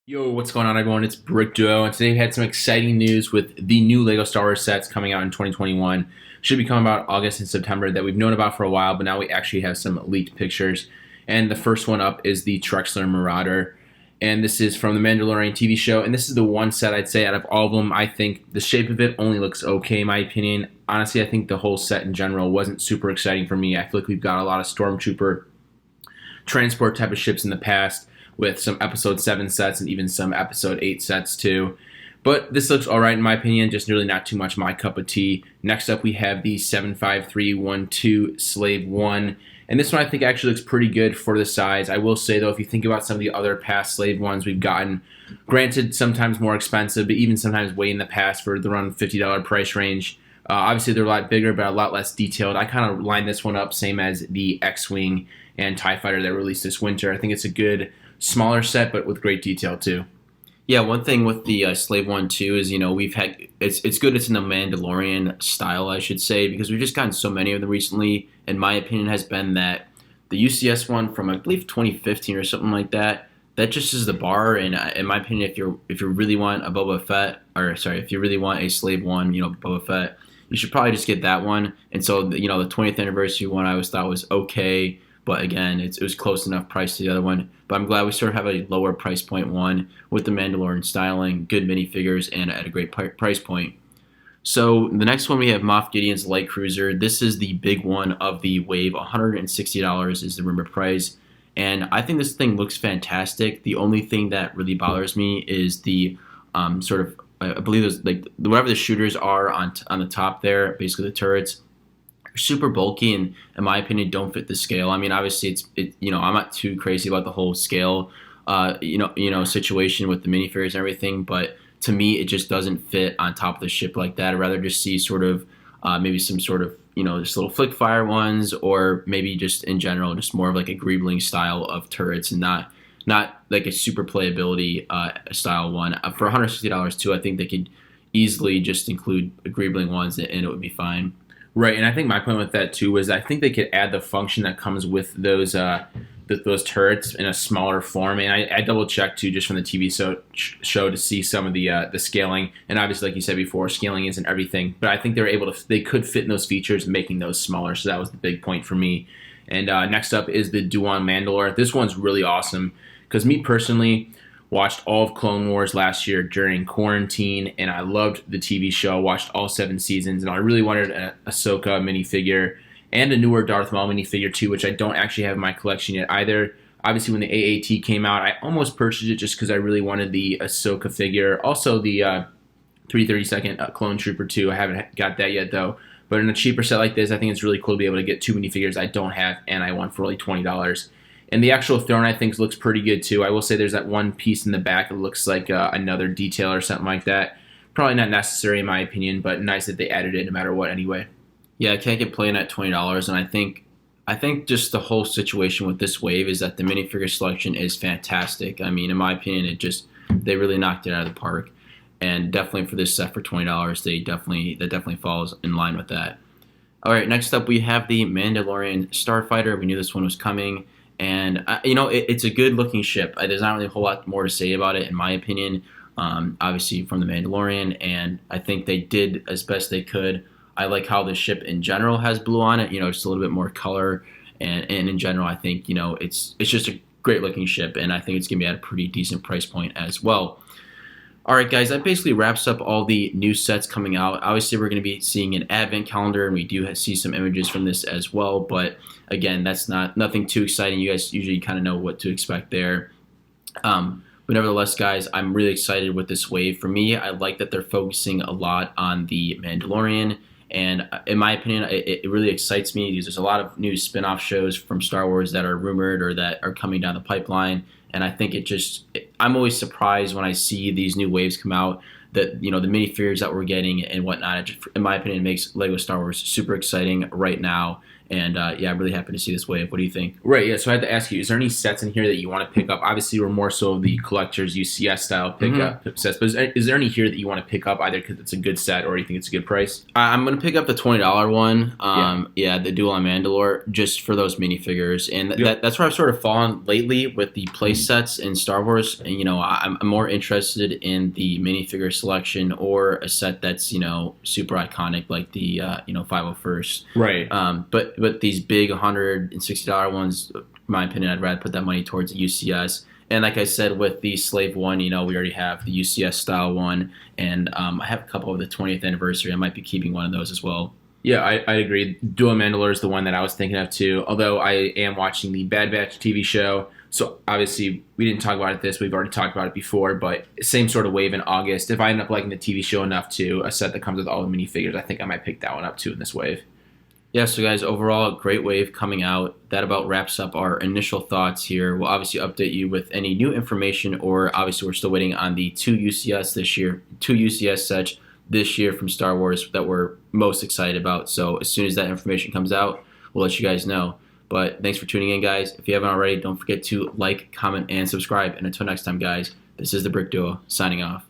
Yo, what's going on, everyone? It's Duel, and today we had some exciting news with the new LEGO Star Wars sets coming out in 2021. Should be coming out August and September that we've known about for a while, but now we actually have some leaked pictures. And the first one up is the Trexler Marauder, and this is from the Mandalorian TV show. And this is the one set I'd say out of all of them, I think the shape of it only looks okay, in my opinion. Honestly, I think the whole set in general wasn't super exciting for me. I feel like we've got a lot of Stormtrooper transport type of ships in the past, with some episode 7 sets and even some episode 8 sets too. But this looks alright in my opinion, just really not too much my cup of tea. Next up we have the 75312 Slave 1. And this one I think actually looks pretty good for the size. I will say though, if you think about some of the other past Slave 1s we've gotten, granted sometimes more expensive, but even sometimes way in the past for the around $50 price range, obviously they're a lot bigger but a lot less detailed. I kind of line this one up same as the X-Wing and TIE Fighter that released this winter. I think it's a good smaller set, but with great detail too. Yeah, one thing with the Slave One too is we've had it's good it's in the Mandalorian style, I should say, because we've just gotten so many of them recently. In my opinion, has been that the UCS one from I believe 2015 or something like that. That just is the bar, and in my opinion, if you really want a Boba Fett, or sorry, if you really want a Slave One, Boba Fett, you should probably just get that one. And so the 20th anniversary one I always thought was okay. But again, it was close enough price to the other one. But I'm glad we sort of have a lower price point one with the Mandalorian styling, good minifigures, and at a great price point. So the next one we have Moff Gideon's Light Cruiser. This is the big one of the wave. $160 is the rumored price. And I think this thing looks fantastic. The only thing that really bothers me is the sort of, I believe there's like whatever the shooters are on the top there, basically the turrets, super bulky and in my opinion don't fit the scale. I mean, obviously I'm not too crazy about the whole scale situation with the minifigures and everything, but to me it just doesn't fit on top of the ship like that. I'd rather just see sort of maybe some sort of just little flick fire ones, or maybe just in general just more of like a greebling style of turrets, and not like a super playability style one. For $160 too, I think they could easily just include greebling ones and it would be fine. Right, and I think my point with that too was I think they could add the function that comes with those turrets in a smaller form. And I double checked too just from the TV show to see some of the scaling. And obviously, like you said before, scaling isn't everything, but I think they could fit in those features, making those smaller. So that was the big point for me. And next up is the Duel Mandalore. This one's really awesome because me personally watched all of Clone Wars last year during quarantine, and I loved the TV show. Watched all 7 seasons, and I really wanted a Ahsoka minifigure and a newer Darth Maul minifigure too, which I don't actually have in my collection yet either. Obviously, when the AAT came out, I almost purchased it just because I really wanted the Ahsoka figure. Also, the 332nd Clone Trooper too. I haven't got that yet though. But in a cheaper set like this, I think it's really cool to be able to get 2 minifigures I don't have, and I want for only $20. And the actual throne, I think, looks pretty good, too. I will say there's that one piece in the back that looks like another detail or something like that. Probably not necessary, in my opinion, but nice that they added it no matter what anyway. Yeah, I can't get playing at $20, and I think just the whole situation with this wave is that the minifigure selection is fantastic. I mean, in my opinion, they really knocked it out of the park, and definitely for this set for $20, that definitely falls in line with that. All right, next up we have the Mandalorian Starfighter. We knew this one was coming. And, it's a good-looking ship. There's not really a whole lot more to say about it, in my opinion, obviously from The Mandalorian, and I think they did as best they could. I like how the ship in general has blue on it, just a little bit more color, and in general, I think, it's just a great-looking ship, and I think it's going to be at a pretty decent price point as well. All right, guys, that basically wraps up all the new sets coming out. Obviously, we're going to be seeing an advent calendar, and we do see some images from this as well. But again, that's nothing too exciting. You guys usually kind of know what to expect there. But nevertheless, guys, I'm really excited with this wave. For me, I like that they're focusing a lot on the Mandalorian. And in my opinion, it really excites me because there's a lot of new spin-off shows from Star Wars that are rumored or that are coming down the pipeline. And I think I'm always surprised when I see these new waves come out that, the minifigures that we're getting and whatnot. In my opinion, it makes LEGO Star Wars super exciting right now. And yeah, I'm really happy to see this wave. What do you think? Right, yeah. So I had to ask you: is there any sets in here that you want to pick up? Obviously, we're more so the collectors UCS style pickup sets. But is there any here that you want to pick up either because it's a good set or you think it's a good price? I'm gonna pick up the $20 one. Yeah, the Duel on Mandalore, just for those minifigures, and that's where I've sort of fallen lately with the play sets in Star Wars. And I'm more interested in the minifigure selection or a set that's super iconic like the 501st. Right. But these big $160 ones, in my opinion, I'd rather put that money towards UCS. And like I said, with the Slave one, we already have the UCS style one, and I have a couple of the 20th anniversary. I might be keeping one of those as well. Yeah, I agree. Duel Mandalore is the one that I was thinking of too. Although I am watching the Bad Batch TV show, so obviously we didn't talk about it we've already talked about it before. But same sort of wave in August. If I end up liking the TV show enough to a set that comes with all the minifigures, I think I might pick that one up too in this wave. Yeah, so guys, overall, great wave coming out. That about wraps up our initial thoughts here. We'll obviously update you with any new information, or obviously we're still waiting on the two UCS sets this year from Star Wars that we're most excited about. So as soon as that information comes out, we'll let you guys know. But thanks for tuning in, guys. If you haven't already, don't forget to like, comment, and subscribe. And until next time, guys, this is the Brick Duo signing off.